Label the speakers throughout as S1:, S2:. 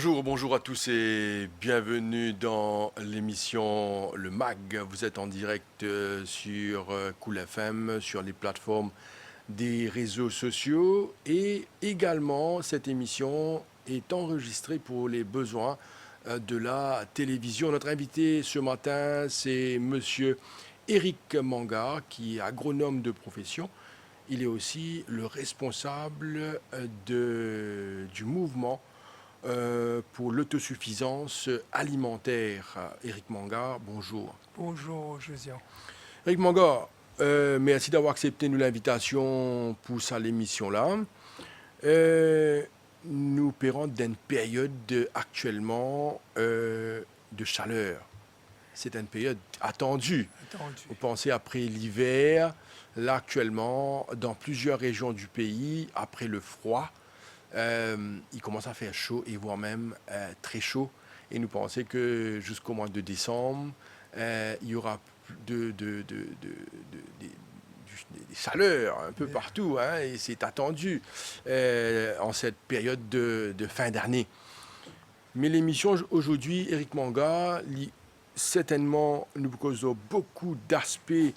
S1: Bonjour à tous et bienvenue dans l'émission Le MAG. Vous êtes en direct sur Cool FM, sur les plateformes des réseaux sociaux et également cette émission est enregistrée pour les besoins de la télévision. Notre invité ce matin, c'est Monsieur Éric Manga, qui est agronome de profession. Il est aussi le responsable du mouvement pour l'autosuffisance alimentaire. Éric Manga, bonjour.
S2: Bonjour, Josiane.
S1: Éric Manga, merci d'avoir accepté l'invitation pour cette émission-là. Nous pérons d'une période actuellement de chaleur. C'est une période attendue. Vous pensez après l'hiver, là actuellement, dans plusieurs régions du pays, après le froid, il commence à faire chaud et voire même très chaud. Et nous pensons que jusqu'au mois de décembre, il y aura des chaleurs un peu partout. Hein, et c'est attendu en cette période de fin d'année. Mais l'émission aujourd'hui, Éric Manga, certainement nous causons beaucoup d'aspects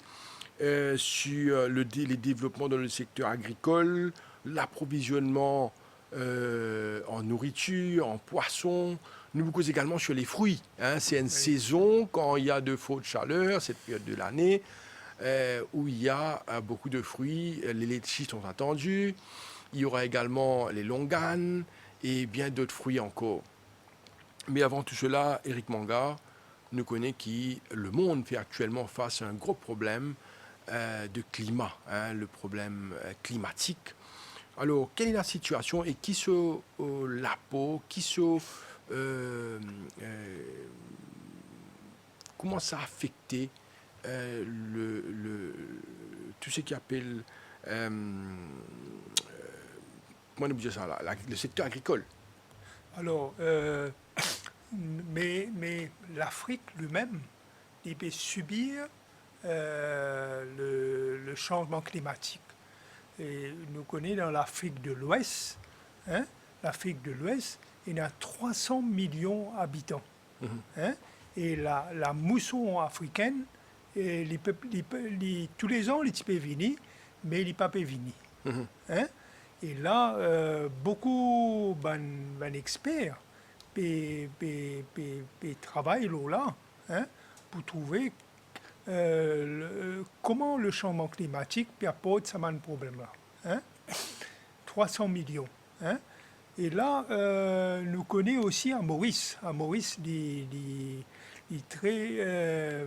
S1: sur les développements dans le secteur agricole, l'approvisionnement en nourriture, en poisson. Nous vous causons également sur les fruits. Hein. C'est une saison, quand il y a de fortes chaleurs, cette période de l'année, où il y a beaucoup de fruits. Les litchis sont attendus. Il y aura également les longanes et bien d'autres fruits encore. Mais avant tout cela, Éric Manga nous connaît que le monde fait actuellement face à un gros problème de climat, hein, le problème climatique. Alors, quelle est la situation et qui sont la peau, comment ça a affecté tout ce qui appelle comment on dit ça, le secteur agricole.
S2: Alors, mais l'Afrique lui-même, il peut subir le changement climatique. Et nous connaissons dans l'Afrique de l'Ouest, hein, l'Afrique de l'Ouest, il y a 300 millions d'habitants. Hein, et la mousson africaine, tous les ans, il peut venir, mais il ne peut pas venir. Hein, et là, beaucoup d'experts travaillent là, hein, pour trouver comment le changement climatique peut apporter ce problème-là. Hein? 300 millions. Hein? Et là, nous connaissons aussi à Maurice. À Maurice, il est très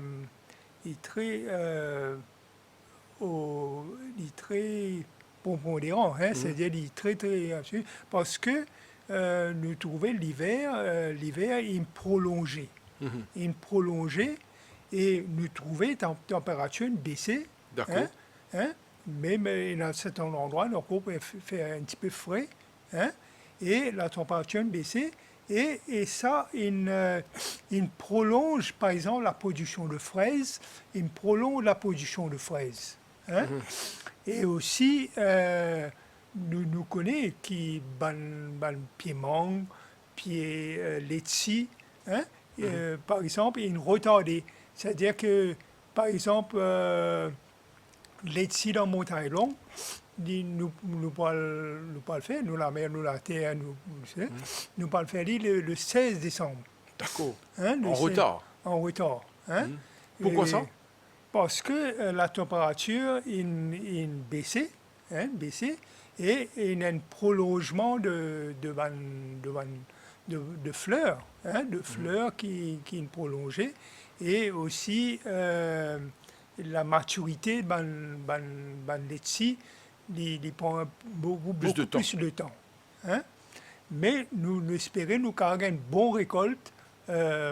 S2: prépondérant, hein? C'est-à-dire il est très parce que nous trouvons l'hiver il est prolongé. Il est prolongé. Et nous trouvons la température baisser.
S1: D'accord.
S2: Hein, hein, mais dans certains endroits, notre corps peut faire un petit peu frais. Hein, et la température baisser. Et ça, il prolonge, par exemple, la production de fraises. Il prolonge la production de fraises. Hein, et aussi, nous connaissons qui piment, pied laitier. Hein, par exemple, il retardé. C'est-à-dire que, par exemple, laitier dans la montagne longue, nous ne pouvons pas le faire, nous la mer, nous la terre, nous ne pouvons le faire le 16 décembre.
S1: D'accord.
S2: Hein,
S1: en retard.
S2: En retard. Hein?
S1: Pourquoi ça?
S2: Parce que la température est baissée, hein, et il y a un prolongement de fleurs, hein, qui est prolongé. Et aussi la maturité de laitier, il prend beaucoup plus de temps. Hein? Mais nous espérons nous avoir une bonne récolte,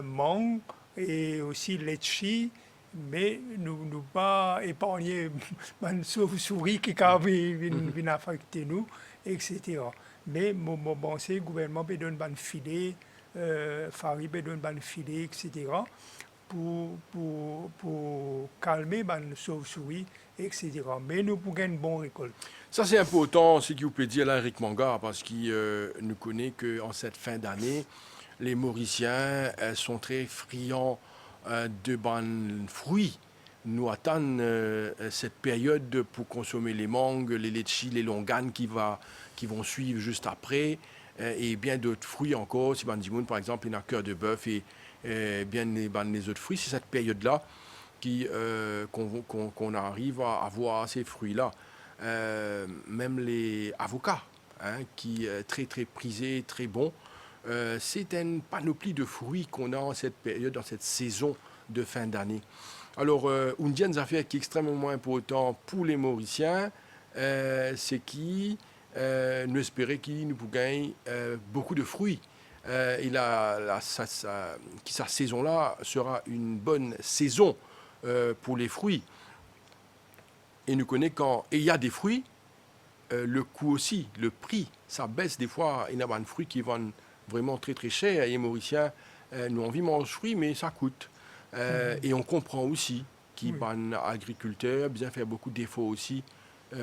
S2: mangue et aussi laitier, mais nous ne pas épargner les souris qui viennent affecter nous, etc. Mais bon, c'est le gouvernement peut donner un filet, Farid peut donner un filet, etc. pour calmer les chauves-souris, etc. Mais nous pouvons une bonne récolte.
S1: Ça, c'est important, ce que vous pouvez dire là, Éric Manga, parce qu'il nous connaît qu'en cette fin d'année, les Mauriciens sont très friands de bons fruits. Nous attendons cette période pour consommer les mangues, les litchis, les longanes qui vont suivre juste après, et bien d'autres fruits encore. Si Bandimoun, par exemple, il y a cœur de bœuf et bien les autres fruits, c'est cette période-là qu'on arrive à avoir ces fruits-là. Même les avocats, hein, qui est très très prisé, très bon. C'est une panoplie de fruits qu'on a en cette période, dans cette saison de fin d'année. Alors, une deuxième affaire qui est extrêmement importante pour les Mauriciens, c'est qu'ils nous espéraient qu'ils nous gagnent beaucoup de fruits. Sa saison-là sera une bonne saison pour les fruits. Et nous connaissons quand il y a des fruits, le coût aussi, le prix, ça baisse des fois. Il y a des fruits qui vendent vraiment très très cher. Et les Mauriciens, nous envie de manger fruits, mais ça coûte. Et on comprend aussi qu'ils sont agriculteurs, bien faire beaucoup d'efforts aussi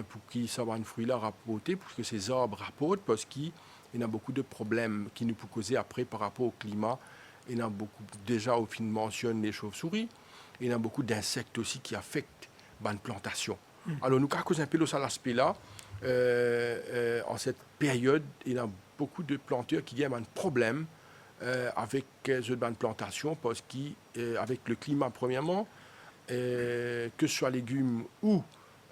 S1: pour qu'ils savent un fruit là rapporter, pour que ces arbres rapportent, parce qu'il y a beaucoup de problèmes qui nous peuvent causer après par rapport au climat. Il y a beaucoup, déjà au fin mentionne les chauves-souris, il y a beaucoup d'insectes aussi qui affectent les plantations. Alors nous causons un peu de cet aspect-là. En cette période, il y a beaucoup de planteurs qui ont un problème avec ce ban de plantation parce qu'avec le climat premièrement, que ce soit légumes ou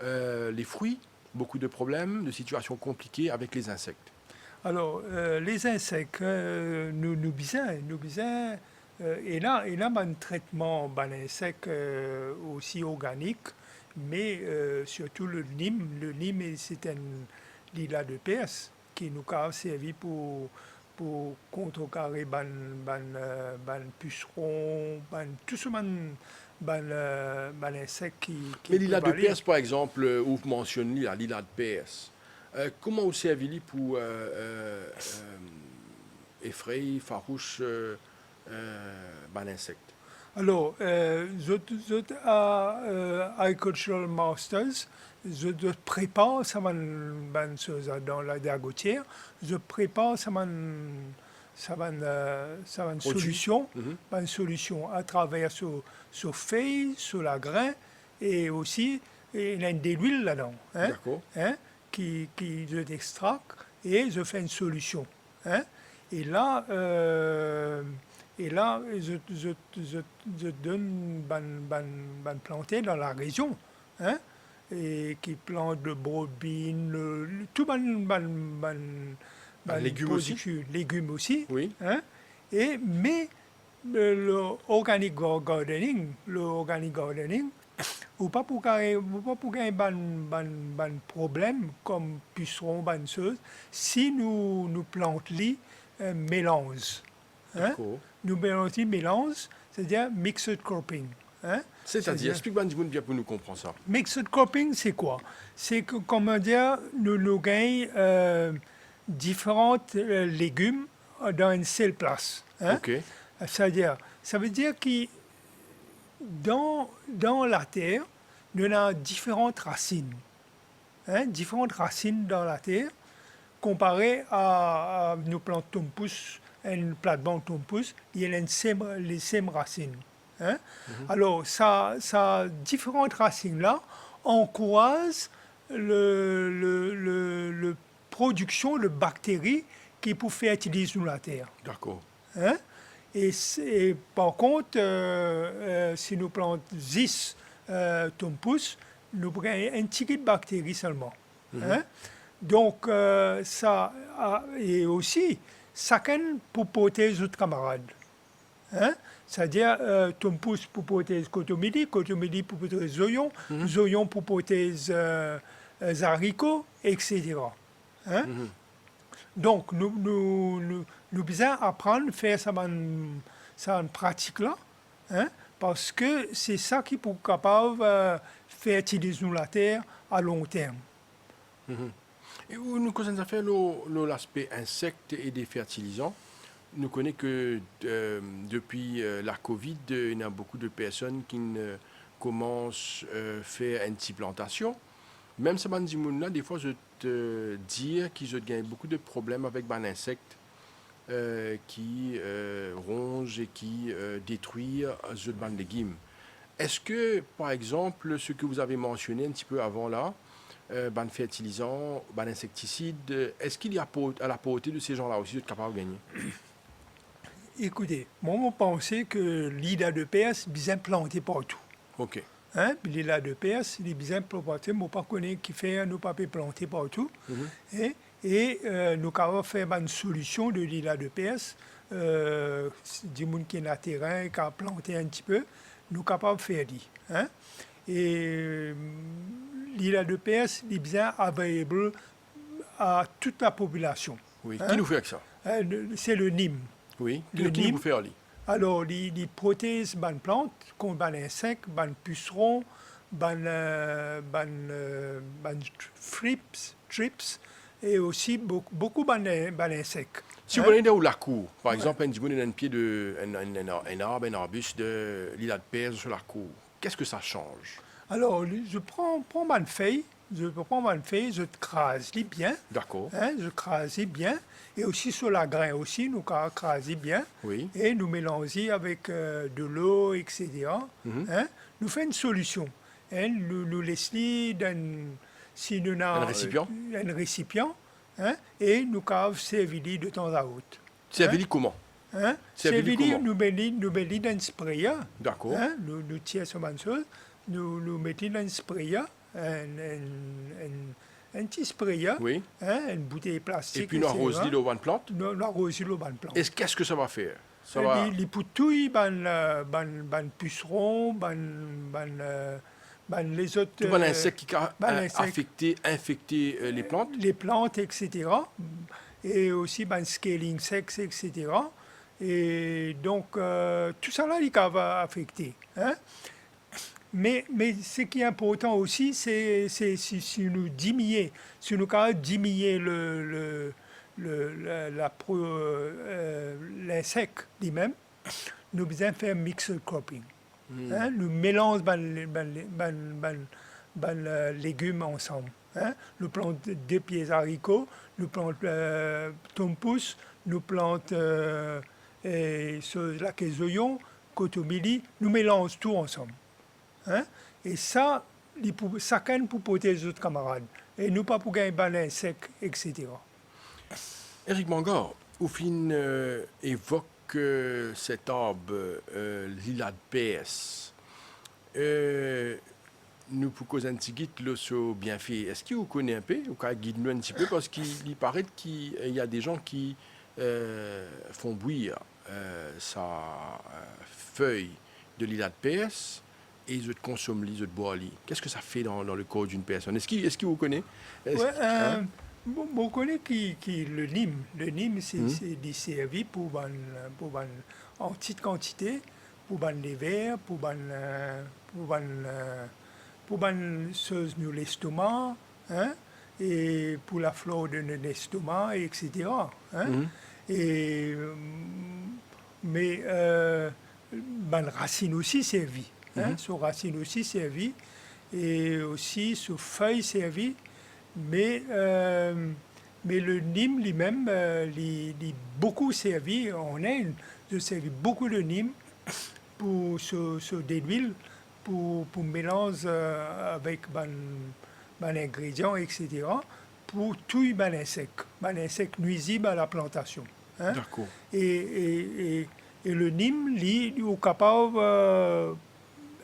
S1: les fruits, beaucoup de problèmes, de situations compliquées avec les insectes.
S2: Alors, les insectes, nous bisons, et là, un traitement d'insectes aussi organique, mais surtout le Nîmes. Le Nîmes, c'est un lilas de Perse qui nous a servi pour contrecarrer les pucerons, tout ce insectes qui
S1: Mais l'île de
S2: peuvent aller.
S1: Perse, par exemple, où vous mentionnez l'île de Perse, comment vous servez pour effrayer, farouche l'insecte?
S2: Alors, agricultural masters, je prépare ça chose dans la dergotière, je prépare ça solution, une solution à travers sur feuille, sur la grain, et aussi il y a de l'huile là-dedans, qui je extracte et je fais une solution. Hein, et là, je donne ban planter dans la région, hein, et qui plante le brebis, tout
S1: légumes aussi.
S2: Légumes aussi.
S1: Oui.
S2: Hein, mais le organic gardening, ou pas pour gagner ban problème comme pucerons, ban choses, si nous plantons mélange. Hein? Nous mélange, c'est-à-dire mixed cropping. Hein?
S1: C'est-à-dire, explique-moi bien pour nous comprendre ça.
S2: Mixed cropping, c'est quoi? C'est que, comment dire, nous gagnons différents légumes dans une seule place. Hein?
S1: Okay.
S2: C'est-à-dire, ça veut dire que dans la terre, nous avons différentes racines. Hein? Différentes racines dans la terre, comparées à nos plantes tompous, une plate-bande tompous, il y a les mêmes racines. Hein? Alors, ça différentes racines-là encouragent la production de bactéries qui peuvent fertiliser la terre.
S1: D'accord.
S2: Hein? Et par contre, si nous plantons 10 tompous, nous prenons un petit peu de bactéries seulement. Hein? Donc, et aussi, chacun pour protéger les camarades. Hein? C'est-à-dire, tompous pour protéger cotomidi pour protéger zoyon, zoyon pour protéger haricots, etc. Hein? Donc, nous devons apprendre à faire ça en pratique-là, hein? Parce que c'est ça qui peut capable de fertiliser la terre à long terme.
S1: Et nous connaissons faire l'aspect insectes et des fertilisants. Nous connaissons que depuis la COVID, il y a beaucoup de personnes qui commencent à faire une petite plantation. Même si là, des fois, je te dis qu'ils ont beaucoup de problèmes avec les insectes. qui ronge et qui détruit les bandes de légumes. Est-ce que, par exemple, ce que vous avez mentionné un petit peu avant là, ban fertilisant, ban insecticide, est-ce qu'il y a à la portée de ces gens-là aussi d'être capable de gagner?
S2: Écoutez, moi, je pensais que l'IDA de PS est bien planté partout.
S1: OK.
S2: Hein? Puis l'IDA de PS, il est bien planté, moi, pas connaître qui fait nos papiers plantés partout.
S1: Mhm.
S2: Et nous avons fait une solution de l'IDA de PS. Du monde qui est dans le terrain, qui a planté un petit peu, nous sommes capables de faire ça. Hein? Et l'IDA de PS est bien available à toute la population.
S1: Oui.
S2: Hein?
S1: Qui nous fait avec ça?
S2: C'est le NIM.
S1: Oui.
S2: Le
S1: Qui nous
S2: Nîmes.
S1: peut faire, lui?
S2: Alors, les prothèses, les plantes, contre les insectes, les pucerons, les trips, et aussi beaucoup d'insectes.
S1: Si vous prenez où la cour, par exemple, un pied de un arbre, un arbuste de l'île de Père sur la cour, qu'est-ce que ça change?
S2: Alors, je prends ma feuille, je crase bien,
S1: D'accord.
S2: hein, je crase bien, et aussi sur la graine aussi, nous crase bien,
S1: Oui.
S2: et nous mélanger avec de l'eau, etc. Hein, nous faisons une solution. Hein, nous laissons si nous avons
S1: Un récipient?
S2: un récipient, hein, et nous avons servi de temps à autre.
S1: C'est
S2: Hein?
S1: comment?
S2: Hein?
S1: Servi comment?
S2: Nous mettons dans un sprayer.
S1: D'accord.
S2: Hein? Nous tirons sur une chose, nous mettons dans un sprayer, un petit sprayer,
S1: Oui.
S2: hein, une bouteille plastique.
S1: Et puis nous arrosons l'eau de plante.
S2: Nous arrosons l'eau de plante.
S1: Et qu'est-ce que ça va faire? Ça va...
S2: Les poutouilles, pucerons, les autres.
S1: Tout bon insecte qui a
S2: insectes.
S1: infecté les plantes.
S2: Les plantes, etc. Et aussi scaling sex, etc. Et donc, tout ça là, il va affecter. Hein? Mais ce qui est important aussi, c'est si nous diminuons, si nous diminuer l'insecte lui-même, nous devons faire mixed cropping. Hein? Nous mélangeons les légumes ensemble. Hein? Nous plantons 2 pieds haricots, nous plantons tompous, nous plantons la oignons, cotomili, nous mélangeons tout ensemble. Hein? Et ça, chacun pour protéger les autres camarades. Et nous pas pour gagner des insectes, etc.
S1: Éric Mangor, Oufine évoque cet arbre, l'île de PS. Nous, pour cause un petit guide, le bien fait. Est-ce que vous connaissez un peu, ou guide-nous un petit peu, parce qu'il paraît qu'il y a des gens qui font bouillir sa feuille de l'île de PS et ils consomment les autres bois. Qu'est-ce que ça fait dans le corps d'une personne? Est-ce que vous connaissez?
S2: On connaît qui le Nîmes. Le Nîmes, c'est servi en petite quantité, pour les verres, pour choses dans l'estomac, hein, et pour la flore de l'estomac, etc. Hein. Et, mais racine aussi servie. Hein, sur racine aussi servie, et aussi sur feuilles servies. Mais le Nîmes lui-même, il est beaucoup servi. En Inde, je servis beaucoup de Nîmes sur de l'huile pour mélanger avec des ingrédients, etc. pour tuer les insectes nuisibles à la plantation. Hein?
S1: D'accord.
S2: Et le Nîmes, lui, est capable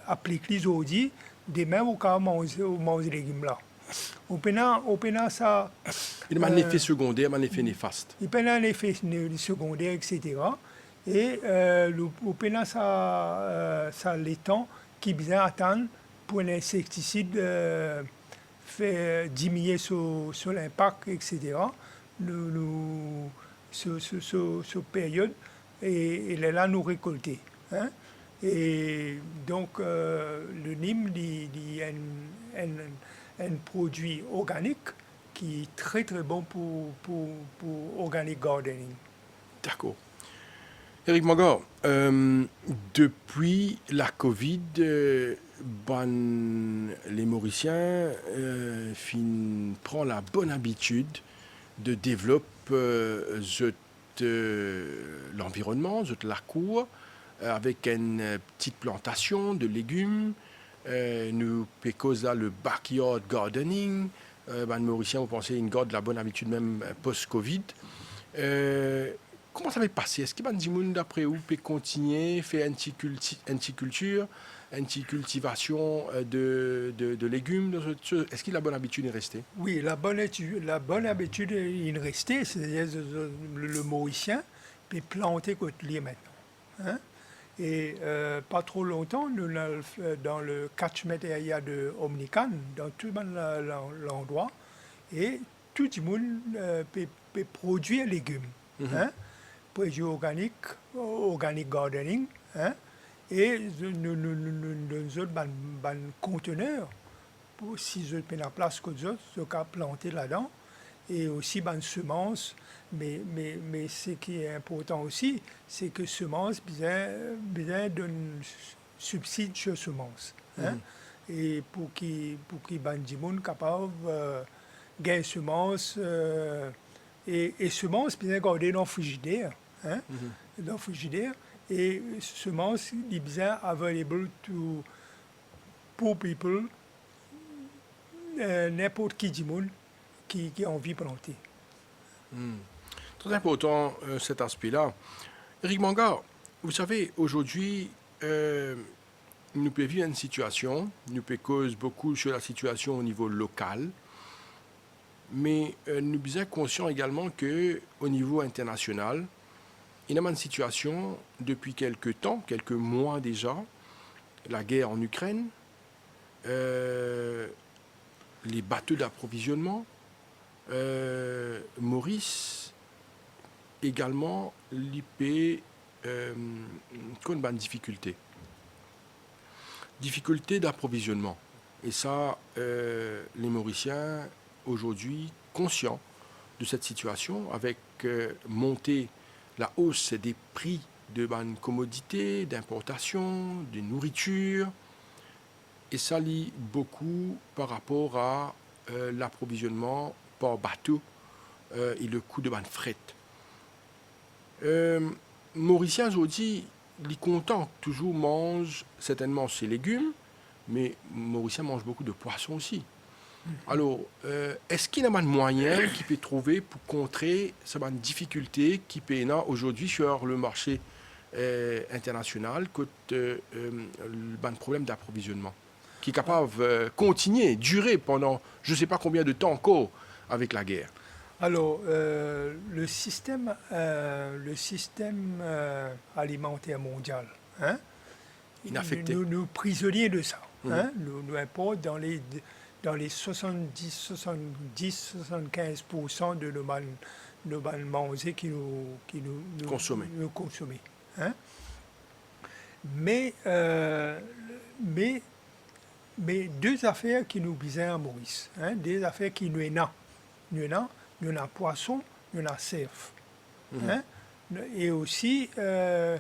S2: d'appliquer les audits, demain, on peut manger les légumes là. On peut ça.
S1: Il a un effet secondaire, un effet néfaste.
S2: Il peut avoir un effet secondaire, etc. Et on peut ça les temps qui bien attendre pour l'insecticide faire diminuer sur l'impact, etc. Sur période, et là, nous récolter. Hein? Et donc, le Nîmes, il y a un produit organique qui est très très bon pour organic gardening.
S1: D'accord. Éric Mangor, depuis la COVID, les Mauriciens prennent la bonne habitude de développer l'environnement, la cour, avec une petite plantation de légumes. Nous pécosons le backyard gardening. Les Mauriciens, vous pensez, une garde de la bonne habitude même post-Covid. Comment ça va passer? Est-ce que les gens, d'après vous, peuvent continuer, faire une culture, une cultivation de légumes? Est-ce que la bonne habitude est restée?
S2: Oui, la bonne habitude est restée, c'est-à-dire le Mauricien peut planter côtellier maintenant. Hein? Et pas trop longtemps, dans le catchment area de Omnican, dans tout l'endroit, et tout le monde peut produire légumes. Hein? Produit organic gardening, hein? Et nous autres, conteneurs, pour si je mets la place que nous autres, je peux planter là-dedans, et aussi semences. Mais ce qui est important aussi, c'est que semences, besoin d'un subside sur semences. Hein? Et pour qu'ils soient capables de gagner semences, et semences, bien garder dans le frigidaire. Hein? Dans le frigidaire. Et semences, ils sont available pour people, n'importe qui du monde qui a envie de planter.
S1: Très important cet aspect-là. Eric Manga, vous savez, aujourd'hui, nous pouvons vivre une situation, nous pouvons causer beaucoup sur la situation au niveau local, mais nous sommes conscients également qu'au niveau international, il y a une situation depuis quelques temps, quelques mois déjà, la guerre en Ukraine, les bateaux d'approvisionnement, Maurice, également l'IP, une bonne difficulté. Difficulté d'approvisionnement. Et ça, les Mauriciens, aujourd'hui, conscients de cette situation, avec montée, la hausse des prix de commodités, d'importation, de nourriture, et ça lie beaucoup par rapport à l'approvisionnement par bateau et le coût de fret. Mauriciens aujourd'hui, les contents toujours mangent certainement ces légumes, mais Mauriciens mangent beaucoup de poissons aussi. Alors, est-ce qu'il y a un moyen qui peut trouver pour contrer cette difficulté qui peut y avoir aujourd'hui sur le marché international, le problème d'approvisionnement, qui est capable de continuer, durer pendant je ne sais pas combien de temps encore avec la guerre?
S2: Alors, le système alimentaire mondial, hein, nous prisonniers de ça. Hein, nous importons dans les 70-75% de nos manger qui nous consommer. Hein. Mais deux affaires qui nous bisaient à Maurice, hein, des affaires qui nous énant. Nous avons poisson, nous avons cerf. Hein. Et aussi, il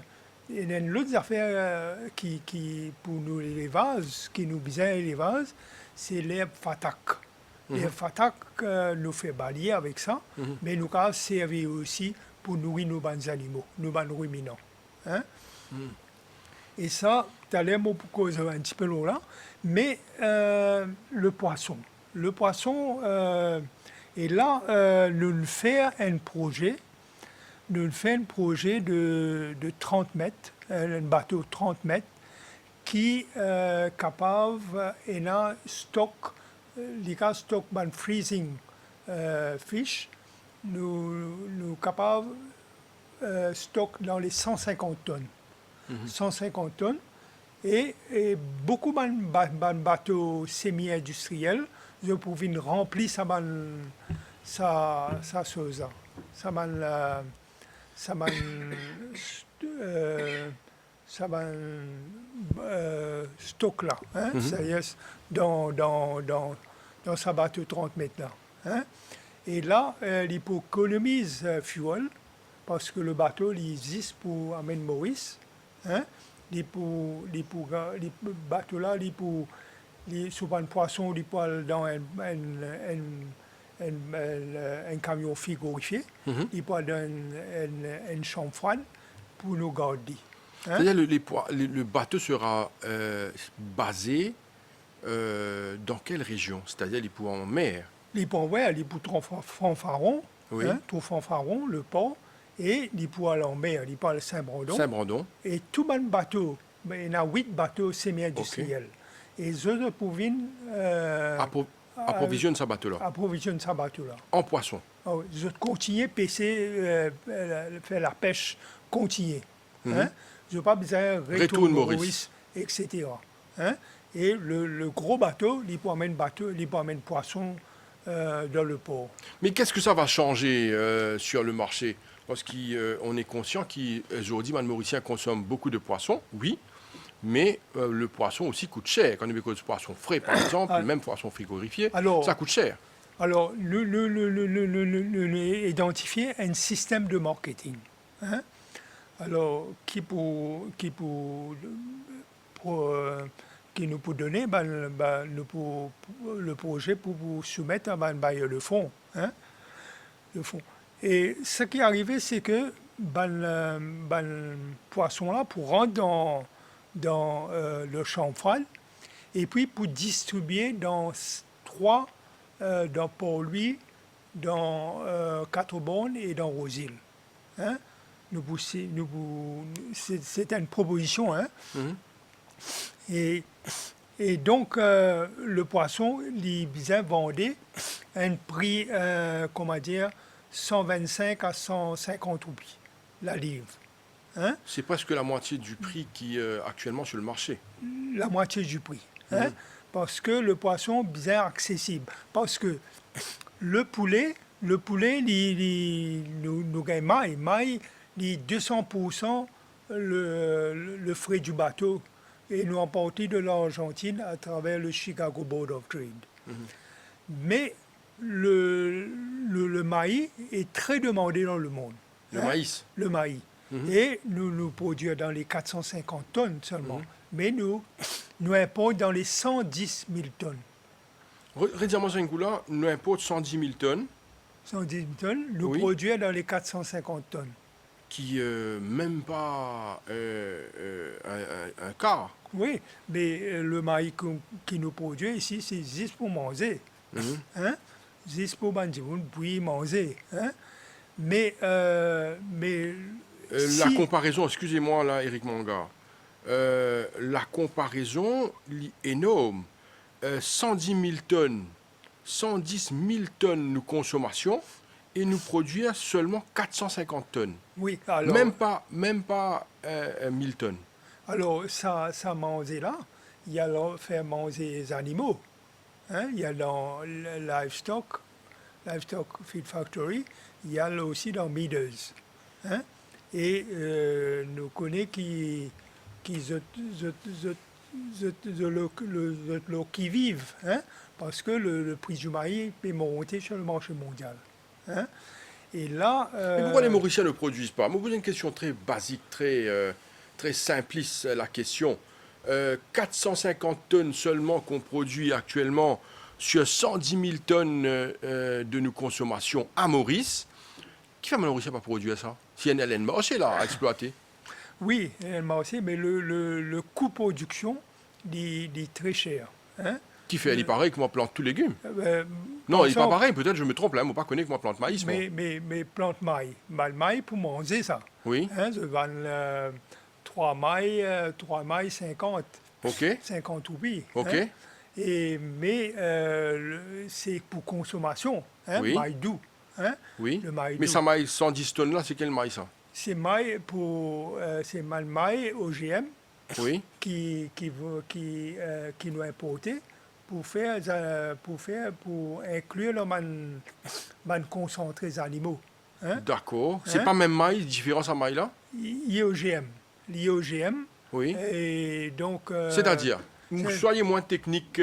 S2: y a une autre affaire qui pour nous les vases, qui nous bisaient les vases, c'est l'herbe fatak. L'herbe fatak nous fait balayer avec ça, mais nous avons servi aussi pour nourrir nos animaux, nos ruminants. Hein? Et ça, tu as l'air pour cause un petit peu là, mais le poisson. Et là, nous faisons un projet. Nous faisons un projet de 30 mètres, un bateau de 30 mètres, qui est capable de stock, freezing fish, nous capable de stock dans les 150 tonnes. 150 tonnes. Et beaucoup de bateaux semi-industriels, je pouvais remplir sa chose. Stock là, hein, c'est-à-dire dans sa bateau 30 mètres là. Hein. Et là, il peut économiser fuel, parce que le bateau il existe pour amener Maurice. Hein. Le bateau là, sur un poisson, il peut aller dans un camion frigorifié,
S1: Mhm.
S2: il peut dans une chambre froide pour nous garder. Hein?
S1: C'est-à-dire le bateau sera basé dans quelle région? C'est-à-dire il pourra en mer.
S2: Il peut aller pour Fanfaron,
S1: Oui.
S2: hein, tout Fanfaron, le port, et il peut aller en mer, il peut aller à Saint-Brandon.
S1: Saint-Brandon.
S2: Et tout le bateau, il y a 8 bateaux semi-industriels. Et eux pouvaient
S1: Approvisionne ce bateau-là.
S2: approvisionner ce bateau-là.
S1: En poisson.
S2: Ils continuent à faire la pêche continue. Hein? Ils n'ont pas besoin de
S1: Retourne Maurice,
S2: etc. Hein? Et le gros bateau, il peut amener poisson dans le port.
S1: Mais qu'est-ce que ça va changer sur le marché? Parce qu'on est conscient qu'aujourd'hui, les Mauriciens consomment beaucoup de poissons, oui, mais le poisson aussi coûte cher. Quand on veut du poisson frais, par exemple, même poisson frigorifié, ça coûte cher.
S2: Alors, identifier un système de marketing. Hein? Alors, qui nous peut donner le projet pour vous soumettre à le fonds. Hein? Le fonds. Et ce qui est arrivé, c'est que le poisson-là, pour rentrer dans le champ froid, et puis pour distribuer dans Port-Louis, dans Quatre-Bornes et dans Rosil. Hein? C'est une proposition. Hein?
S1: Mhm.
S2: Et donc, le poisson, il est vendu à un prix, 125 à 150 roupies, la livre. Hein?
S1: C'est presque la moitié du prix qui est actuellement sur le marché.
S2: La moitié du prix. Hein? Parce que le poisson est bien accessible. Parce que le poulet, nous gagnons maille, 200% le frais du bateau et nous emporter de l'Argentine à travers le Chicago Board of Trade. Mais le maïs est très demandé dans le monde.
S1: Le maïs.
S2: Le maïs. Et nous produisons dans les 450 tonnes seulement. Mais nous importons dans les 110 000 tonnes.
S1: Redis-moi ça, Ngoula, nous importons 110 000 tonnes.
S2: 110 000 tonnes, nous
S1: Oui.
S2: produisons dans les 450 tonnes.
S1: Qui même pas un quart.
S2: Oui, mais le maïs qui nous produit ici, c'est juste pour manger. Hein? Juste pour manger, puis manger. Hein? Mais
S1: La comparaison, excusez-moi là, Éric Manga, la comparaison est énorme. 110 000 tonnes, 110 000 tonnes de consommation et nous produire seulement 450 tonnes.
S2: oui, alors,
S1: Même pas 1000 tonnes.
S2: alors ça manger là, il y a là, faire manger les animaux. Hein? Il y a dans le livestock feed factory, il y a là aussi dans Meadows. Hein? Et nous connaissons qui vivent, hein? Parce que le prix du maïs peut monter sur le marché mondial. Hein? Et là,
S1: Mais pourquoi les Mauriciens ne produisent pas? Moi, je vous pose une question très basique, très simpliste, la question. 450 tonnes seulement qu'on produit actuellement sur 110 000 tonnes de nos consommations à Maurice. Qui fait Mauricien pas produire ça? Si elle a une marché là à exploiter.
S2: oui, aussi, mais le coût production est très cher. Hein?
S1: Qui fait? Il est pareil que moi plante tous les légumes. Non,
S2: par
S1: il n'est pas
S2: exemple,
S1: pareil. Peut-être je me trompe là. Moi, pas connaître que moi plante maïs. Moi.
S2: mais plante maïs. Le maïs pour manger ça.
S1: Oui.
S2: Hein? Je vends 3 mailles, 50.
S1: Ok.
S2: 50 roupies.
S1: Ok.
S2: Hein? Mais c'est pour consommation. Hein?
S1: Oui.
S2: Maïs doux. Hein?
S1: Oui.
S2: Le maïs
S1: Mais
S2: doux.
S1: ça maïs 110 tonnes là, c'est quel maïs ça?
S2: C'est maïs pour c'est le maïs OGM
S1: Oui.
S2: qui nous a importé pour inclure le man concentré des animaux. Hein?
S1: D'accord. C'est
S2: Hein?
S1: pas même maïs, différence à maïs là?
S2: IOGM. L'IOGM.
S1: Oui.
S2: Et donc.
S1: C'est-à-dire,
S2: c'est-
S1: soyez moins technique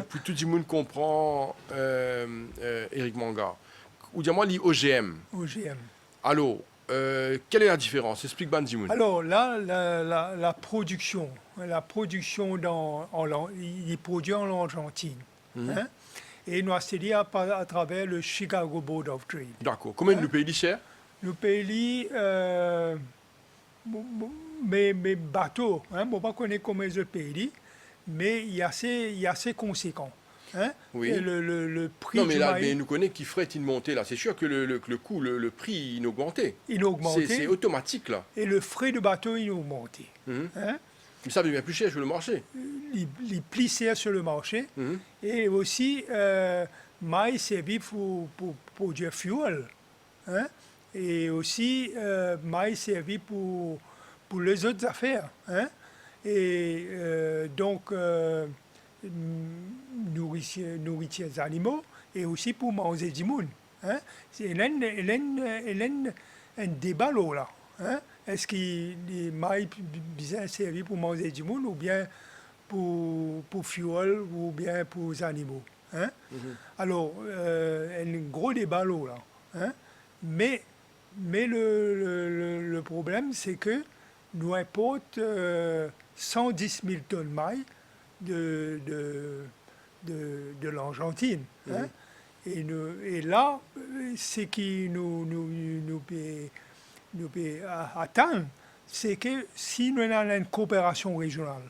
S1: pour tout le monde comprend Éric Manga. Ou dis-moi l'IOGM.
S2: OGM.
S1: Alors, quelle est la différence? Explique Banzimoun.
S2: Alors là, la production il est produit en Argentine. Hein? Et nous avons à travers le Chicago Board of Trade.
S1: D'accord. Combien nous payons cher?
S2: Nous payons mes bateaux. Hein, je ne sais pas combien je paye, mais il est assez conséquent. Hein?
S1: Oui.
S2: Et le prix
S1: Non, mais
S2: du
S1: là,
S2: maïs,
S1: mais nous connaissons qui ferait une montée là. C'est sûr que le coût, le prix, il a augmenté.
S2: il a augmenté.
S1: C'est automatique là.
S2: Et le frais de bateau, il a augmenté.
S1: Mhm.
S2: Hein?
S1: Mais ça devient plus cher sur le marché.
S2: Il plissait sur le marché.
S1: Mhm.
S2: Et aussi, maïs servi pour produire fuel. Hein? Et aussi, maïs servi pour les autres affaires. Hein? Et donc, nourriture des animaux et aussi pour manger du monde. Hein? Il y a un débat là. Hein? Est-ce que les maïs bien servis pour manger du monde ou bien pour fuel ou bien pour les animaux? Hein? Alors, il y a un gros débat là. Hein? Mais le problème, c'est que nous importons 110 000 tonnes de maïs de l'Argentine. Hein? Et là, ce qui nous peut atteindre, c'est que si nous avons une coopération régionale,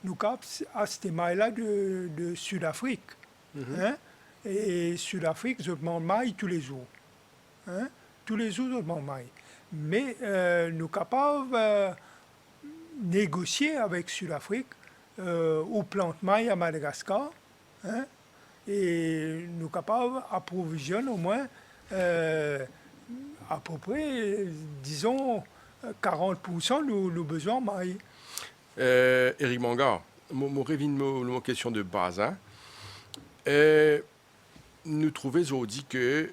S2: nous captons à ces mailles-là de Sud-Afrique. Hein? Et Sud-Afrique, je demande maille tous les jours. Hein? Tous les jours, je demande maille. Mais nous sommes capables de négocier avec Sud-Afrique ou plante maille à Madagascar. Hein? Et nous sommes capables d'approvisionner au moins à peu près, disons, 40% de nos besoins maille.
S1: Éric Manga, je reviens à ma question de base. Hein. Nous trouvons aujourd'hui que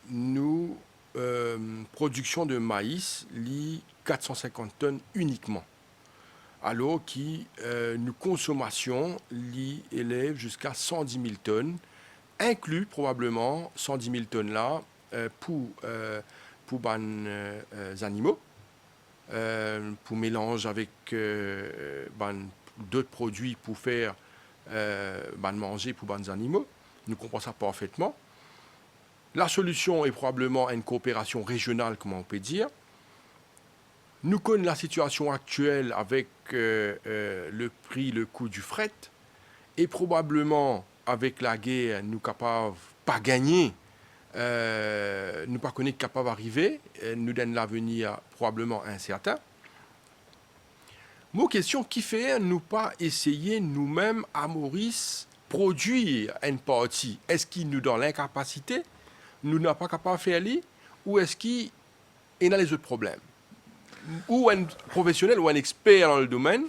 S1: nous, production de maïs, lit 450 tonnes uniquement. Alors que nous consommation élève jusqu'à 110 000 tonnes, inclus probablement 110 000 tonnes là pour les animaux, pour mélange avec d'autres produits pour faire manger pour les animaux. Nous comprenons ça parfaitement. La solution est probablement une coopération régionale, comme on peut dire. Nous connaissons la situation actuelle avec le prix, le coût du fret, et probablement avec la guerre, nous ne sommes capables pas gagner, nous ne pas capable d'arriver, nous donne l'avenir probablement incertain. Mon question, qui fait nous pas essayer nous-mêmes à Maurice produire une partie? Est-ce qu'il nous donne l'incapacité, nous n'sommes pas capables de faire ça, ou est-ce qu'il y a les autres problèmes? Ou un professionnel ou un expert dans le domaine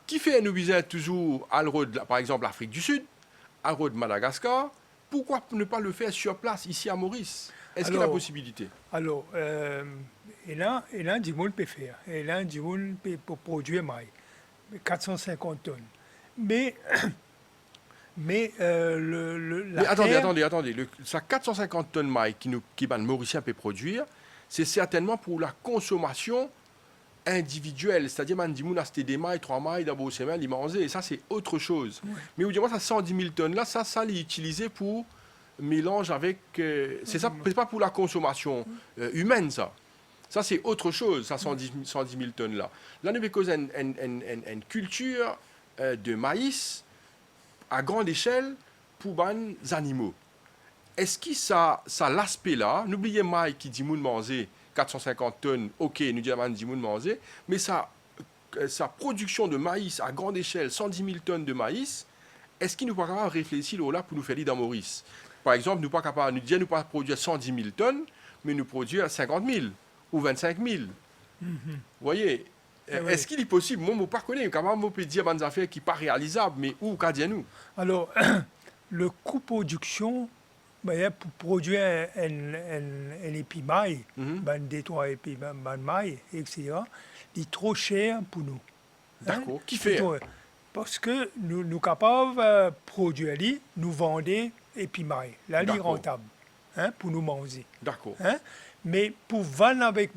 S1: qui fait nous viser toujours à par exemple l'Afrique du Sud, à Madagascar, pourquoi ne pas le faire sur place, ici à Maurice? Est-ce qu'il y a la possibilité?
S2: Alors, et là, du monde peut faire. Et là, du monde peut produire maïs, 450 tonnes. Mais
S1: attendez. Ça 450 tonnes de maïs qui Mauricien peut produire, c'est certainement pour la consommation individuelle. C'est-à-dire, man dit, acheter des mailles, 3 mailles, d'abord semaine, ils mangent, et ça, c'est autre chose. Ouais. Mais vous dites, moi, ça 110 000 tonnes, là, ça est utilisé pour mélange avec... c'est ça, c'est pas pour la consommation humaine, ça. Ça, c'est autre chose, ça, 110 000 tonnes, là. Là, nous avons une culture de maïs à grande échelle pour les animaux. Est-ce que ça l'aspect-là, n'oubliez pas qui dit moun manger 450 tonnes, ok, nous disons dit moun manger, mais sa production de maïs à grande échelle, 110 000 tonnes de maïs, est-ce qu'il nous pas capable de réfléchir là pour nous faire dans Maurice? Par exemple, nous pas capable, nous disons nous pas produire 110 000 tonnes, mais nous produire 50 000 ou 25 000. Vous voyez? Est-ce qu'il est possible? Moi, je ne pas connais, comment on peut dire des affaires qui ne sont pas réalisables, mais où, qu'à dire nous?
S2: Alors, le coût de production, pour produire un épimaille, des trois épimailles, etc., il est trop cher pour nous.
S1: D'accord. Hein? Qui fait?
S2: Parce que nous sommes capables de produire, nous vendre épimailles. Là, il est rentable pour nous manger.
S1: D'accord.
S2: Mais pour vendre avec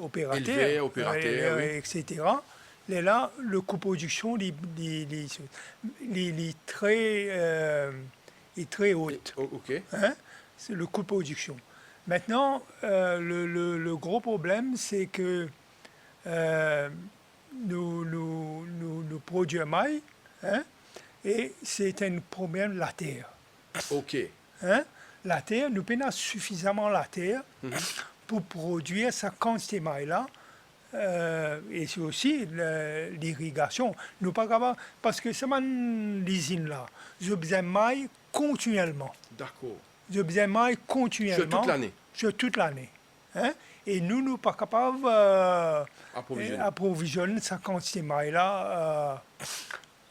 S2: opérateur,
S1: oui.
S2: etc., là, le coproduction est très haute.
S1: OK.
S2: Hein? C'est le coût de production. Maintenant, le gros problème, c'est que euh, nous produisons maïs, hein? Et c'est un problème de la terre.
S1: OK.
S2: Hein? La terre, nous prenons suffisamment la terre pour produire sa quantité de maïs-là. Et c'est aussi l'irrigation. Nous pas capables, parce que c'est l'usine là. Je besoin de maïs continuellement.
S1: D'accord.
S2: Je besoin de maïs continuellement.
S1: Sur toute l'année.
S2: Sur toute l'année. Hein? Et nous ne sommes pas capables d'approvisionner sa quantité de maïs là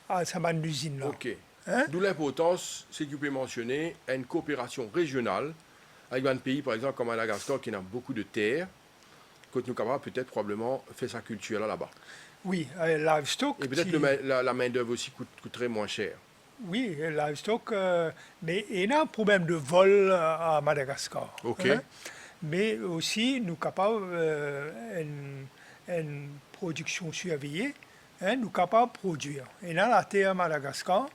S2: à sa usine là.
S1: OK.
S2: Hein?
S1: D'où l'importance, c'est que vous pouvez mentionner, une coopération régionale avec un pays, par exemple, comme Madagascar, qui a beaucoup de terres, que nous sommes capables peut-être probablement faire sa culture là-bas.
S2: Oui, livestock.
S1: Et peut-être la main-d'œuvre aussi coûterait moins cher.
S2: Oui, livestock, mais il y a un problème de vol à Madagascar.
S1: OK.
S2: Hein? Mais aussi, nous sommes capables une production surveillée, hein, nous sommes capables de produire. Et là, la terre à Madagascar,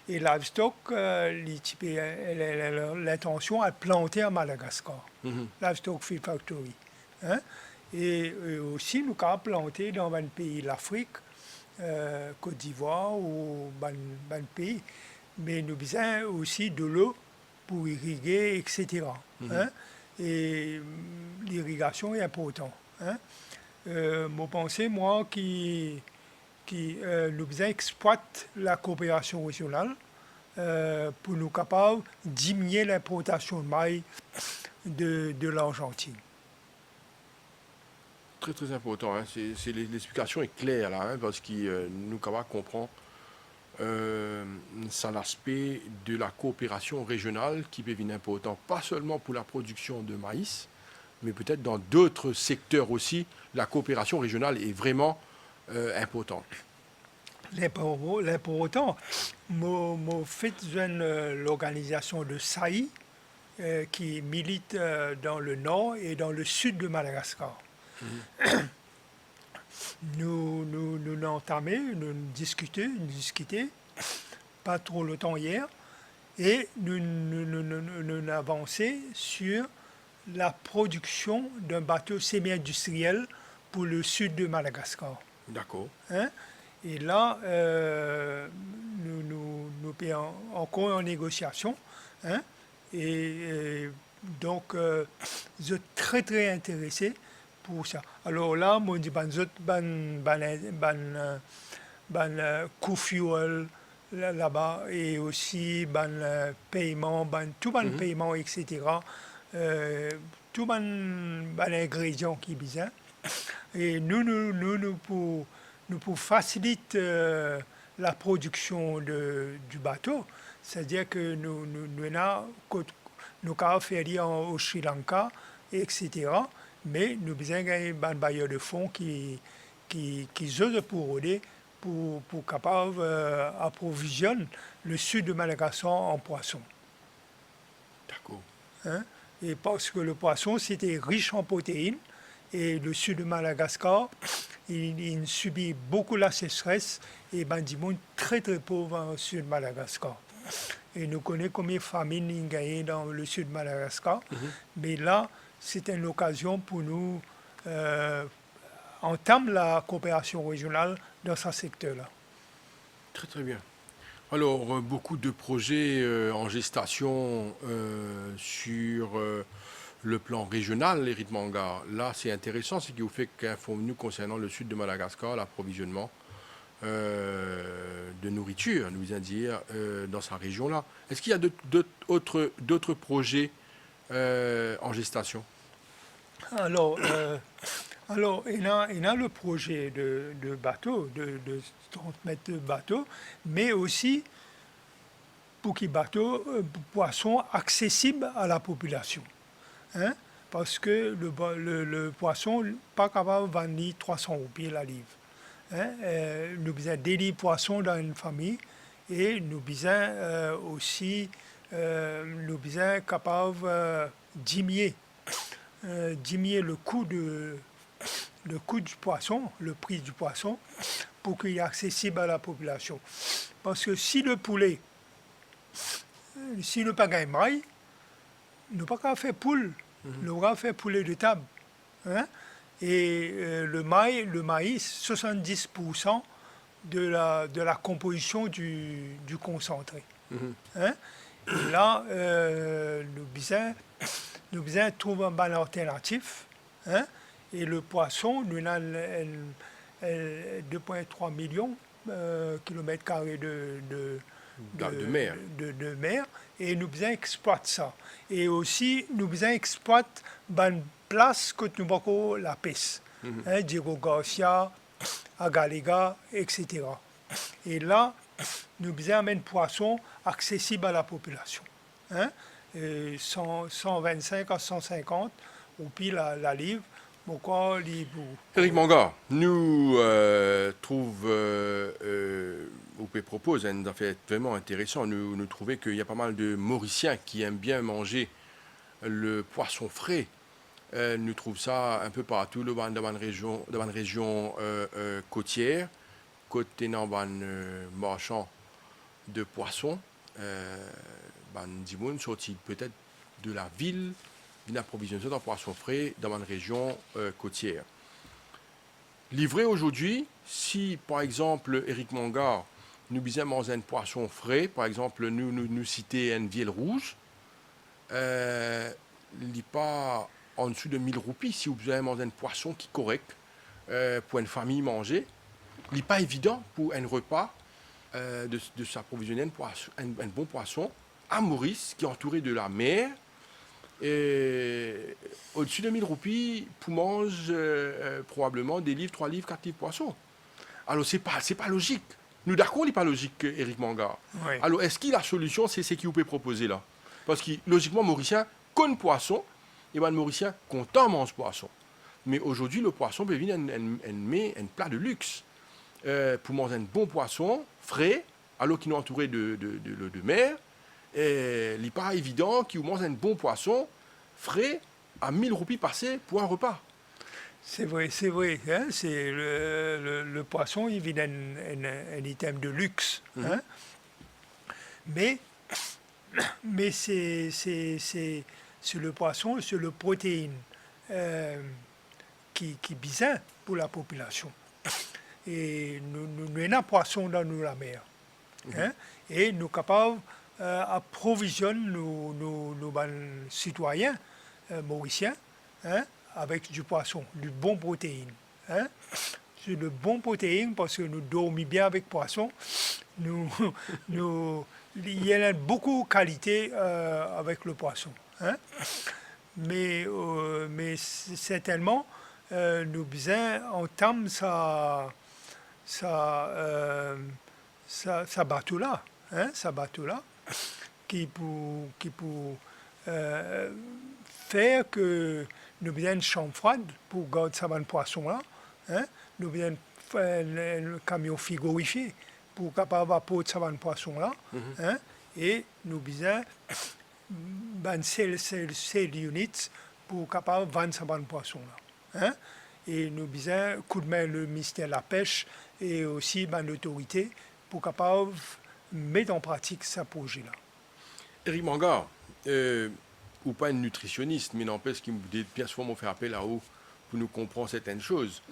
S2: et livestock, l'intention est de planter à Madagascar. Livestock Feed Factory. Hein? Et aussi, nous sommes capables de planter dans un pays de l'Afrique, Côte d'Ivoire ou un pays. Mais nous avons aussi de l'eau pour irriguer, etc. Hein? Et l'irrigation est importante. Hein? Moi, pensée, moi, nous exploitons la coopération régionale pour nous capables de diminuer l'importation de maïs de l'Argentine.
S1: Très, très important. Hein. L'explication est claire, là, hein, parce que nous capables de comprendre c'est l'aspect de la coopération régionale qui peut être important, pas seulement pour la production de maïs, mais peut-être dans d'autres secteurs aussi, la coopération régionale est vraiment importante.
S2: L'important, moi, fait l'organisation de SAI qui milite dans le nord et dans le sud de Madagascar. Nous entamé, nous discuté, pas trop longtemps hier, et nous avancé sur la production d'un bateau semi-industriel pour le sud de Madagascar.
S1: D'accord.
S2: Hein? Et là, nous sommes encore en négociation. Hein? Et donc, je suis très, très intéressé pour ça. Alors là, moi, je dis, coût fuel là-bas et aussi paiement, tout le paiement, etc. Tout les ingrédients qui sont besoin. Et nous pour faciliter la production du bateau, c'est-à-dire que nous avons fait au Sri Lanka, etc. Mais nous avons besoin d'un bailleur de fonds qui ose pour aider pour capable approvisionner le sud de Madagascar en poisson.
S1: D'accord.
S2: Hein? Et parce que le poisson, c'était riche en protéines, et le sud de Madagascar, il subit beaucoup la sécheresse, et du monde très très pauvre au sud de Madagascar. Et nous connaissons combien de famines il y a dans le sud de Madagascar, mais là, c'est une occasion pour nous entamer la coopération régionale dans ce secteur-là.
S1: Très très bien. Alors, beaucoup de projets en gestation sur le plan régional, Éric Manga. Là, c'est intéressant, c'est qu'il vous fait qu'informe-nous concernant le sud de Madagascar, l'approvisionnement de nourriture, nous vient dire, dans sa région-là. Est-ce qu'il y a d'autres projets en gestation?
S2: Alors, il y a le projet de bateau, de 30 mètres de bateau, mais aussi pour qu'il bateau, poisson accessible à la population. Hein? Parce que le poisson n'est pas capable de vendre 300 roupies la livre. Hein? Nous avons des livres poissons dans une famille et nous avons aussi capables de diminuer le coût du poisson, le prix du poisson, pour qu'il est accessible à la population. Parce que si le poulet, si nous pas gagne maille, nous pas qu'à faire poule, nous pas faire poulet de table. Hein? Et le maïs, 70% de la composition du concentré. Hein? Et là, nous besoin trouver un bon alternatif. Hein? Et le poisson, nous avons 2,3 millions kilomètres carrés de
S1: mer.
S2: De mer, et nous besoin exploiter ça. Et aussi, nous besoin exploiter une place que nous avons la pêche. Diego Garcia, Agalega, etc. Et là, nous besoin amener poisson accessible à la population. Hein? 125 à 150 roupies la livre. Pourquoi
S1: Éric Manga, nous propose un affaire vraiment intéressant. Nous trouvons qu'il y a pas mal de Mauriciens qui aiment bien manger le poisson frais. Nous trouvons ça un peu partout dans la région côtière, côté dans marchand de poissons. Dimoun sorti peut-être de la ville, d'une approvisionnement de poissons frais dans la région côtière. Livré aujourd'hui, si par exemple Éric Manga nous besoin manger un poisson frais, par exemple nous citer une vielle rouge, il n'est pas en dessous de 1000 roupies si vous besoin manger un poisson qui est correct pour une famille manger. Il n'est pas évident pour un repas de s'approvisionner un bon poisson à Maurice qui est entouré de la mer. Et au-dessus de 1000 roupies pour manger probablement des livres, 3 livres, 4 livres de poisson. Alors c'est pas logique. Nous d'accord, il n'est pas logique, Éric Manga.
S2: Oui.
S1: Alors est-ce que la solution, c'est ce qu'il vous peut proposer là? Parce que logiquement, Mauricien connaît poisson, et ben Mauricien content mange poisson. Mais aujourd'hui, le poisson peut venir un plat de luxe. Pour manger un bon poisson, frais, alors qu'il est entouré de mer. Et il n'est pas évident qu'il mange un bon poisson frais à 1000 roupies passées pour un repas.
S2: C'est vrai. Hein? C'est le poisson, il vient un item de luxe. Hein? Mais c'est le poisson, c'est le protéine qui est bizarre pour la population. Et nous avons un poisson dans la mer. Hein? Et nous sommes capables d'approvisionner nos citoyens mauriciens, hein, avec du poisson, du bon protéine. Hein? C'est de bon protéine parce que nous dormons bien avec poisson. Il y a beaucoup de qualité avec le poisson. Hein? Mais certainement, nous besoin entendre ça bateau-là, hein, ça bateau-là, qui pour faire que nous besoin une chambre froide pour garder ça bon poisson-là, hein, nous besoin un camion frigorifié pour capable apporter ça bon poisson-là, hein, et nous besoin une sale unit pour capable vendre ça bon poisson-là, hein. Et nous besoin coup de main le ministère de la Pêche et aussi l'autorité pour capable mettre en pratique ce projet-là.
S1: Éric Manga, ou pas un nutritionniste, mais n'empêche qu'il me bien souvent me fait appel là-haut pour nous comprendre certaines choses.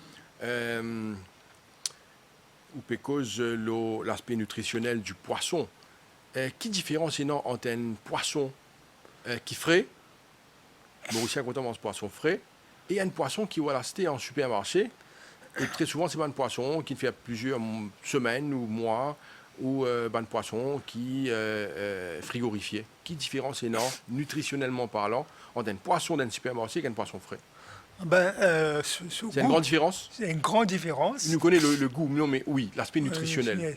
S1: Ou cause l'aspect nutritionnel du poisson. Qui différence entre un poisson qui frais, Mauricien content mange poisson frais, et un poisson qui va l'acheter en supermarché. Et très souvent, c'est pas un poisson qui fait plusieurs semaines ou mois, ou un poisson qui est frigorifié. Qui différence énorme, nutritionnellement parlant, entre un poisson d'un supermarché et un poisson frais?
S2: C'est
S1: une grande différence?
S2: C'est une grande différence.
S1: Nous connaissons le goût, non, mais oui, l'aspect nutritionnel.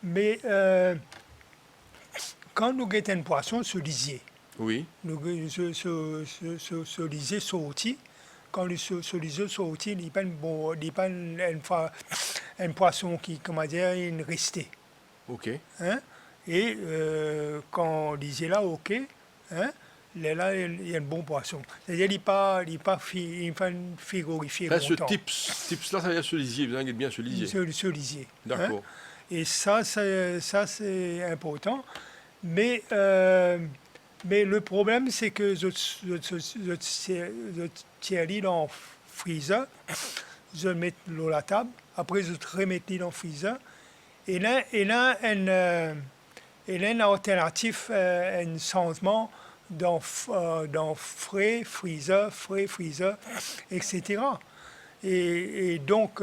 S2: Mais quand nous guettons un poisson, ce lisier.
S1: Oui.
S2: Ce lisier sorti. Quand ce lisier sorti, il n'y a pas un poisson qui, comment dire, est resté.
S1: OK.
S2: Hein? Et quand on lisait là, OK, hein, là, il y a un bon poisson. C'est-à-dire il n'est pas frigorifié
S1: Enfin, ce
S2: longtemps.
S1: tips-là, ça veut dire ce lisier. Vous avez bien ce lisier.
S2: Ce lisier. Hein?
S1: D'accord.
S2: Et ça, c'est important. Mais le problème, c'est que je tiens dans le freezer, je mets l'eau à la table, après je remets dans le freezer, et là, une alternative, un changement dans frais, freezer, etc. Et donc,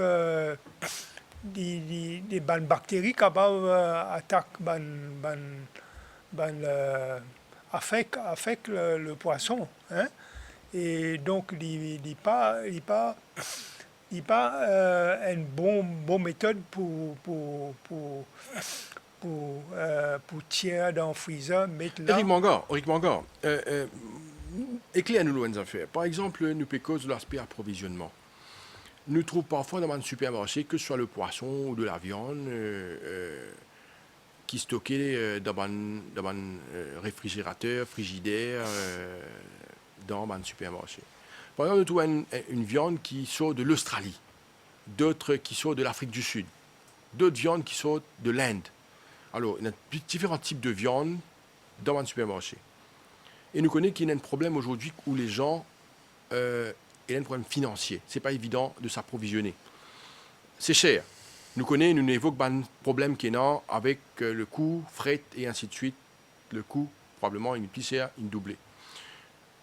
S2: des bactéries capables d'attaquer, affectent le poisson. Hein? Et donc, il n'est pas une bonne méthode pour tirer dans le freezer, mettre là.
S1: Eric Mangor, éclaire-nous loin des affaires. Par exemple, nous pécons de l'aspect approvisionnement. Nous trouvons parfois dans un supermarché, que ce soit le poisson ou de la viande, qui est stocké dans un réfrigérateur, frigidaire, dans un supermarché. Par exemple, nous trouvons une viande qui sort de l'Australie, d'autres qui sortent de l'Afrique du Sud, d'autres viandes qui sortent de l'Inde. Alors, il y a différents types de viande dans un supermarché. Et nous connaissons qu'il y a un problème aujourd'hui où les gens, il y a un problème financier. Ce n'est pas évident de s'approvisionner. C'est cher. Nous connaissons, nous évoquons un problème qui est là avec le coût, fret et ainsi de suite. Le coût, probablement, une multiplié, une doublé.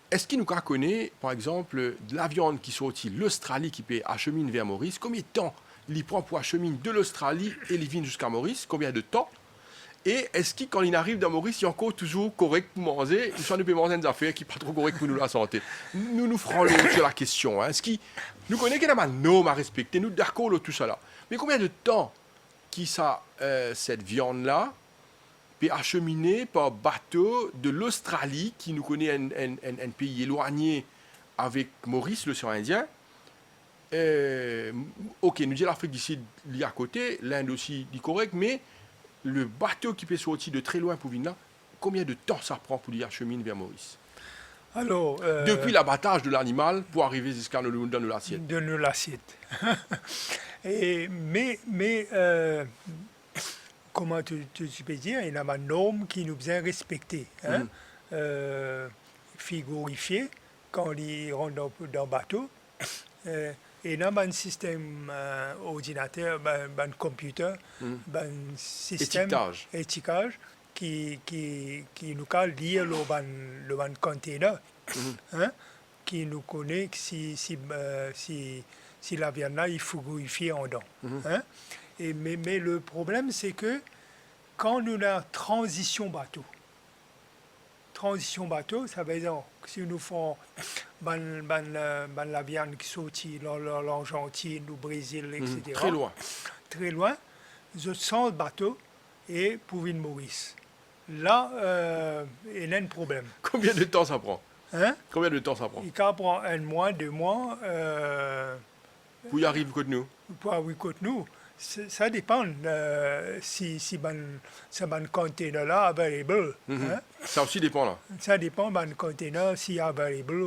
S1: Est-ce qu'il nous connaît, par exemple, de la viande qui sortit de l'Australie, qui peut acheminer vers Maurice? Combien de temps il prend pour acheminer de l'Australie et il vient jusqu'à Maurice? Combien de temps? Et est-ce que quand il arrive dans Maurice, il est encore toujours correct pour manger? Il nous peut manger des affaires qui ne sont pas trop correctes pour nous la santé. Nous ferons l'autre sur la question. Hein. Est-ce qu'il nous connaît qu'il y a un norme à respecter? Nous d'accord tout ça là. Mais combien de temps qui cette viande-là peut acheminer par bateau de l'Australie, qui nous connaît un pays éloigné avec Maurice, l'océan Indien? Ok, nous disons l'Afrique du Sud, il y a à côté, l'Inde aussi, dit correct, mais le bateau qui peut sortir de très loin pour venir là, combien de temps ça prend pour y acheminer vers Maurice?
S2: Alors,
S1: depuis l'abattage de l'animal pour arriver jusqu'à dans l'assiette.
S2: De l'assiette. mais comment tu peux dire, il y a une norme qui nous est respectée. Hein? Frigorifié, quand il rentre dans le bateau. Et dans un système ordinateur, un computer, un système étiquetage qui nous peut lire le container, hein, qui nous connaît si la viande là est frigorifiée en dedans. Hein. Mais le problème, c'est que quand nous avons transition bateau, ça veut dire que si nous faisons la viande qui sortit l'Argentine, le Brésil, etc. Très loin, je sens le bateau et pour venir Maurice. Là, il y a un problème.
S1: Combien de temps ça prend?
S2: Hein?
S1: Combien de temps ça prend?
S2: Il prend 1 mois, 2 mois.
S1: Pour y arriver côté nous?
S2: Pour arriver côté nous. Ça dépend si ce container là available. Hein?
S1: Ça aussi dépend là.
S2: Ça dépend du container si available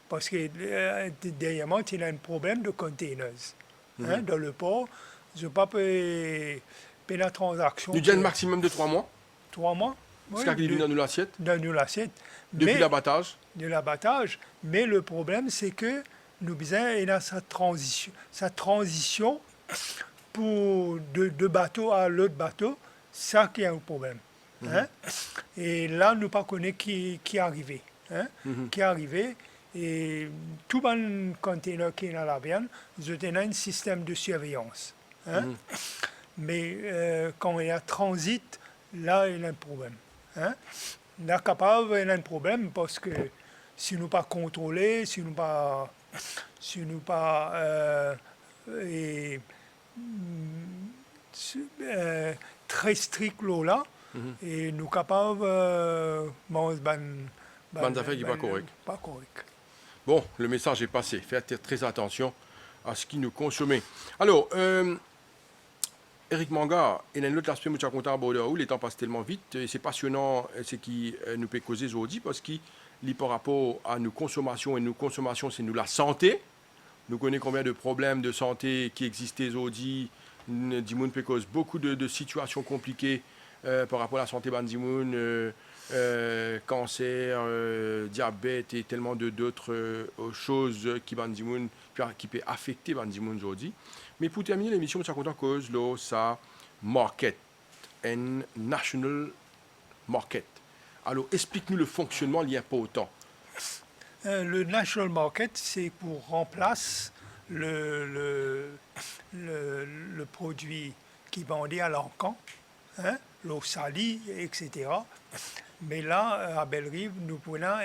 S2: parce que dernièrement il y a un problème de containers. Hein, dans le port. Je ne peux pas payer la transaction.
S1: Nous disons un maximum de 3 mois?
S2: 3 mois.
S1: Oui, ce qu'il y a dans l'assiette?
S2: Dans l'assiette.
S1: Depuis l'abattage?
S2: De l'abattage. Mais le problème, c'est que nous avons sa transition pour de bateau à l'autre bateau, ça qui est un problème. Hein? Et là, nous ne connaissons pas qui est arrivé. Hein? Qui est arrivé. Et tout le container qui est dans la viande, je donne un système de surveillance. Hein? Mais quand il y a transit, là, il y a un problème. Hein? Là, capable, il y a un problème parce que si nous pas contrôlés, si nous pas très strict là, et nous capables manger
S1: affaires qui pas correct.
S2: Pas correct.
S1: Bon, le message est passé. Faites très attention à ce qui nous consomme. Alors, Eric Mangor, il y a un autre aspect que je suis content d'aborder où le temps passe tellement vite. Et c'est passionnant ce qui nous peut causer aujourd'hui parce qu'il par rapport à nos consommations, et nos consommations, c'est nous la santé. Nous connaissons combien de problèmes de santé qui existent aujourd'hui. Dimoun peut cause beaucoup de situations compliquées par rapport à la santé Bandimoun, cancer, diabète et tellement d'autres choses qui Bandimoun qui peut affecter Bandimoun aujourd'hui. Mais pour terminer l'émission, je suis content cause là, ça market and national market. Alors explique-nous le fonctionnement lié pas autant.
S2: Le national market, c'est pour remplacer le produit qui vendait à l'encan, hein, l'eau salie, etc. Mais là, à Bellerive, nous prenons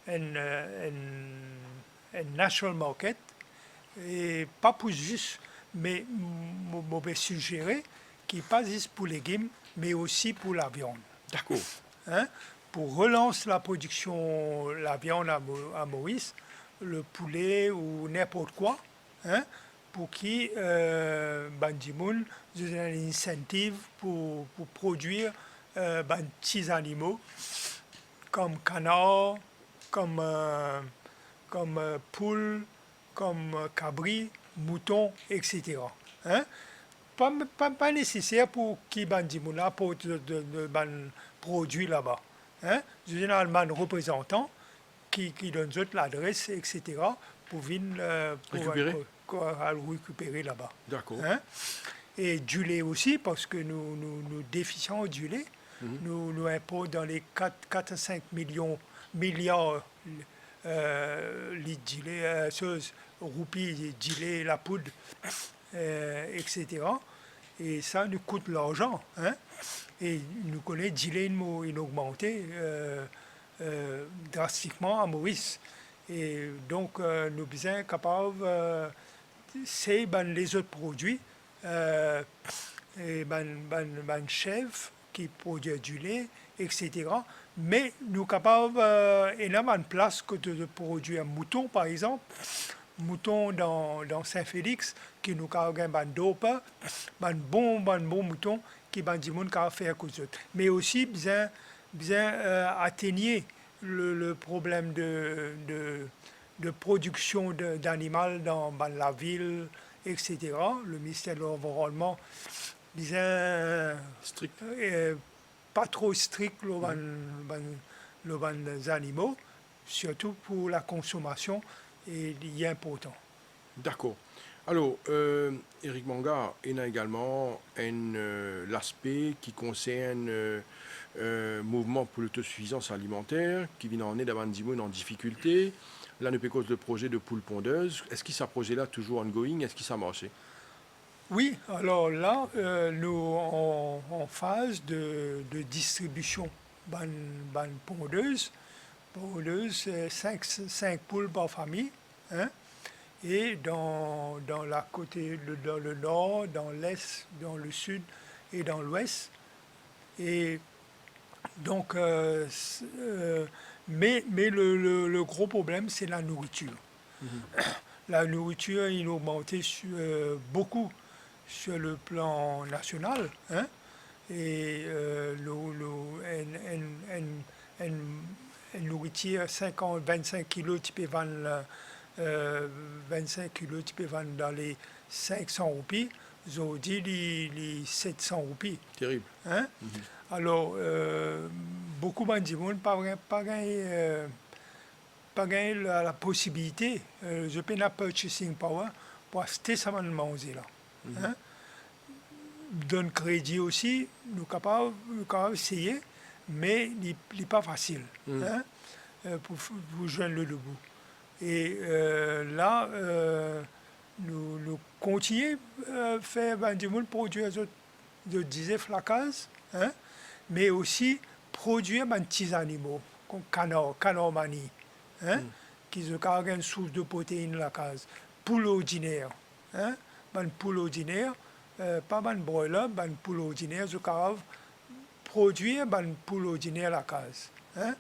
S2: un national market, et pas pour juste, mais mauvais suggéré, qui pas juste pour les légumes, mais aussi pour la viande.
S1: D'accord.
S2: Hein, pour relancer la production, la viande à Maurice, le poulet ou n'importe quoi, hein, pour qui Bandimoun a un incentive pour produire petits animaux comme canard, comme poule, comme cabri, mouton, etc. Hein? Pas nécessaire pour qui Bandimoun apporte de produits là-bas. Hein? Généralement, un représentant qui donne l'adresse, etc., pour venir récupérer là-bas.
S1: D'accord.
S2: Hein? Et du lait aussi, parce que nous déficients du lait. Nous importons dans les 4 à 5 milliards litres de lait, roupies de lait, la poudre, etc. Et ça nous coûte l'argent. Hein? Et nous connaissons du lait il a augmenté drastiquement à Maurice. Et donc, nous sommes capables, c'est les autres produits, et chèvre qui produit du lait, etc. Mais nous sommes capables, énormément de place que de produire un mouton, par exemple. Mouton dans Saint-Félix, qui nous carregue un dope, un bon mouton qui va faire quelque chose. Mais aussi, bien atteigner le problème de production d'animaux dans la ville, etc. Le ministère de l'Environnement, bien
S1: Strict.
S2: pas trop strict les animaux, surtout pour la consommation, et il est important.
S1: D'accord. Alors, Eric Manga, il y a également l'aspect qui concerne mouvement pour l'autosuffisance alimentaire, qui vient en aide à Bandimoun en difficulté. Là, nous cause le projet de poule pondeuse. Est-ce que ce projet-là toujours ongoing? Est-ce que ça a marché?
S2: Oui, alors là, nous en phase de distribution. Pondeuse, c'est 5 poules par famille. Hein? Et dans le nord, dans l'est, dans le sud et dans l'ouest. Et donc, mais le gros problème, c'est la nourriture. La nourriture, il a augmenté beaucoup sur le plan national. Hein? Et une nourriture 25 kilos, tu peux vendre 25 kilos, tu peux vendre dans les 500 roupies. Aujourd'hui, les 700 roupies.
S1: Terrible.
S2: Hein? Alors, beaucoup de monde pas la possibilité, je peux la purchasing power pour acheter ça manger là. Hein? Donne crédit aussi, nous sommes capables d'essayer, mais il n'est pas facile hein? Pour joindre le debout. Et là, nous continuons à faire du monde produire, je disais, flacage, hein? Mais aussi produire des petits animaux, comme canard manie, hein? Qui ont une source de protéines la case. Poule ordinaire, hein? Poule ordinaire, pas un broiler, poule ordinaire, je capable produire une poule ordinaire la case. Hein?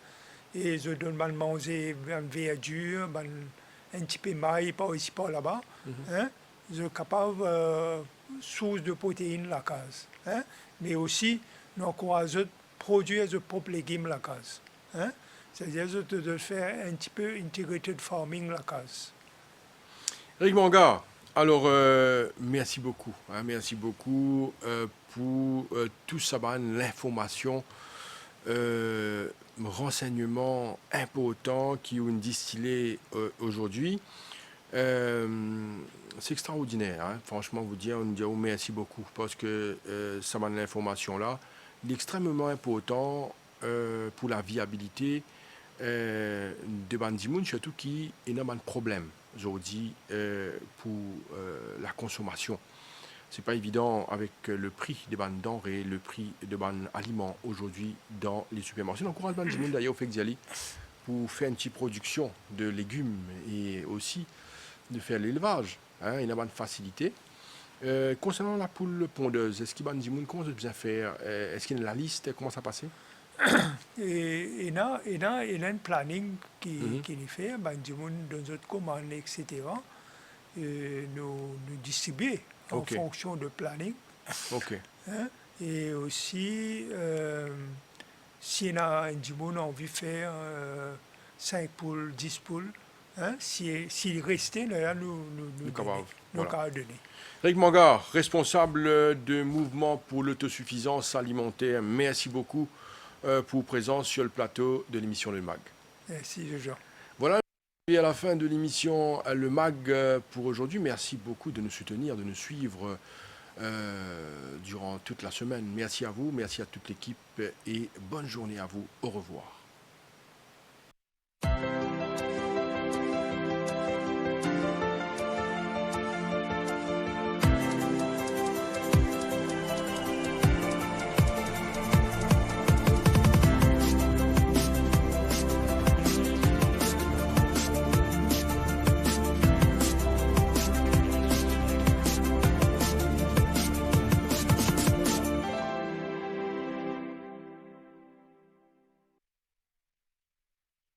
S2: Et je donne manger une verdure, un petit peu de maïs par ici, par là-bas. Hein? Je suis capable source de protéines la case. Hein? Mais aussi, nous encourageons à produire de propres légumes la case. Hein? C'est-à-dire de faire un petit peu integrated farming la case.
S1: Eric Manga, alors merci beaucoup. Merci beaucoup pour tout ça, l'information, renseignements importants qui ont distillé aujourd'hui. C'est extraordinaire, franchement, vous dire, on dit merci beaucoup parce que ça m'a l'information là, il est extrêmement important pour la viabilité de Bandimoun, surtout qui est un problème aujourd'hui pour la consommation. C'est pas évident avec le prix des bandes denrées, le prix des bandes aliments aujourd'hui dans les supermarchés. On encourage Bandimoun d'ailleurs au fait d'y aller pour faire une petite production de légumes et aussi de faire l'élevage. Il y a une facilité. Concernant la poule pondeuse, est-ce qu'il y a comment ça bien faire est-ce qu'il y a la liste? Comment ça passe?
S2: Et il y a un planning qui est fait, ben, du monde dans notre commande, etc. Nous distribuer en fonction de planning. Hein? Et aussi, si on a du monde envie de faire 5 poules, 10 poules, hein? S'il restait, là, nous donner.
S1: Eric Manga, responsable de Mouvement pour l'autosuffisance alimentaire, merci beaucoup pour présence sur le plateau de l'émission Le Mag.
S2: Merci, Jean.
S1: Voilà, à la fin de l'émission Le Mag pour aujourd'hui. Merci beaucoup de nous soutenir, de nous suivre durant toute la semaine. Merci à vous, merci à toute l'équipe et bonne journée à vous. Au revoir.